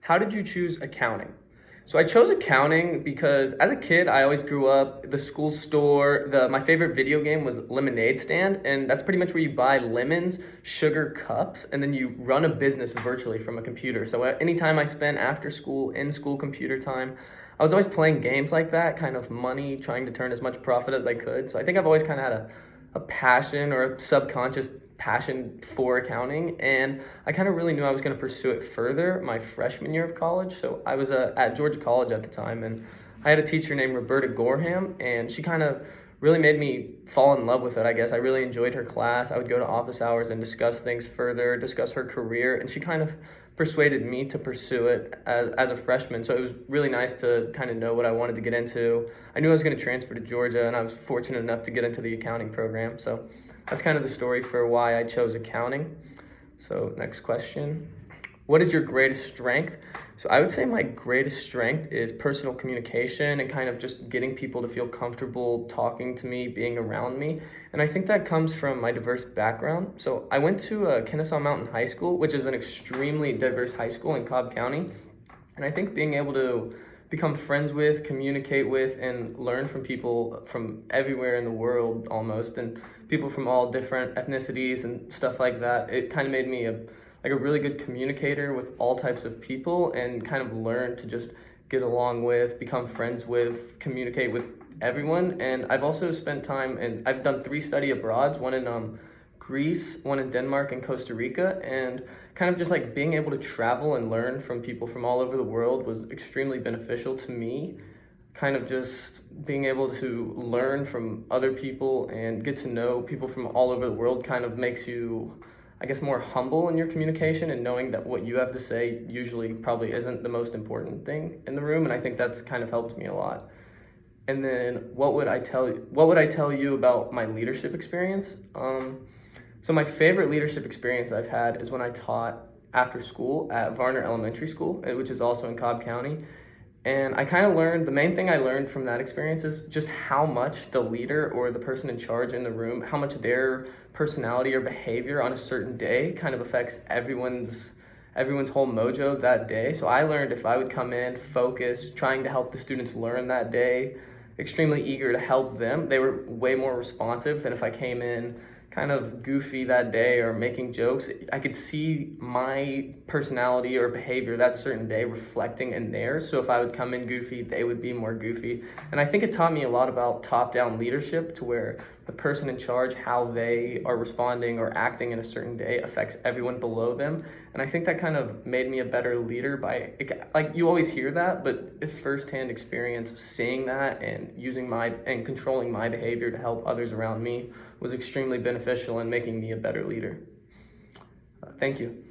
How did you choose accounting? So I chose accounting because as a kid, I always grew up the school store. My favorite video game was Lemonade Stand, and that's pretty much where you buy lemons, sugar cups, and then you run a business virtually from a computer. So anytime I spent after school, in school computer time, I was always playing games like that, kind of money, trying to turn as much profit as I could. So I think I've always kind of had a passion or a subconscious passion for accounting, and I kind of really knew I was going to pursue it further my freshman year of college. So I was at Georgia College at the time, and I had a teacher named Roberta Gorham, and she kind of really made me fall in love with it, I guess. I really enjoyed her class. I would go to office hours and discuss things further, discuss her career, and she kind of persuaded me to pursue it as a freshman. So it was really nice to kind of know what I wanted to get into. I knew I was going to transfer to Georgia, and I was fortunate enough to get into the accounting program. So that's kind of the story for why I chose accounting. So next question. What is your greatest strength? So I would say my greatest strength is personal communication and kind of just getting people to feel comfortable talking to me, being around me. And I think that comes from my diverse background. So I went to Kennesaw Mountain High School, which is an extremely diverse high school in Cobb County. And I think being able to become friends with, communicate with, and learn from people from everywhere in the world almost, and people from all different ethnicities and stuff like that, it kind of made me a really good communicator with all types of people, and kind of learn to just get along with, become friends with, communicate with everyone. And I've also spent time, and I've done 3 study abroads, one in Greece, one in Denmark, and Costa Rica, and kind of just like being able to travel and learn from people from all over the world was extremely beneficial to me. Kind of just being able to learn from other people and get to know people from all over the world kind of makes you, I guess, more humble in your communication, and knowing that what you have to say usually probably isn't the most important thing in the room. And I think that's kind of helped me a lot. And then what would I tell you about my leadership experience? So my favorite leadership experience I've had is when I taught after school at Varner Elementary School, which is also in Cobb County. And I kind of learned, the main thing I learned from that experience is just how much the leader or the person in charge in the room, how much their personality or behavior on a certain day kind of affects everyone's whole mojo that day. So I learned if I would come in focused, trying to help the students learn that day, extremely eager to help them, they were way more responsive than if I came in kind of goofy that day or making jokes. I could see my personality or behavior that certain day reflecting in theirs. So if I would come in goofy, they would be more goofy. And I think it taught me a lot about top-down leadership, to where the person in charge, how they are responding or acting in a certain day affects everyone below them. And I think that kind of made me a better leader by, like, you always hear that, but if firsthand experience seeing that and and controlling my behavior to help others around me was extremely beneficial in making me a better leader. Thank you.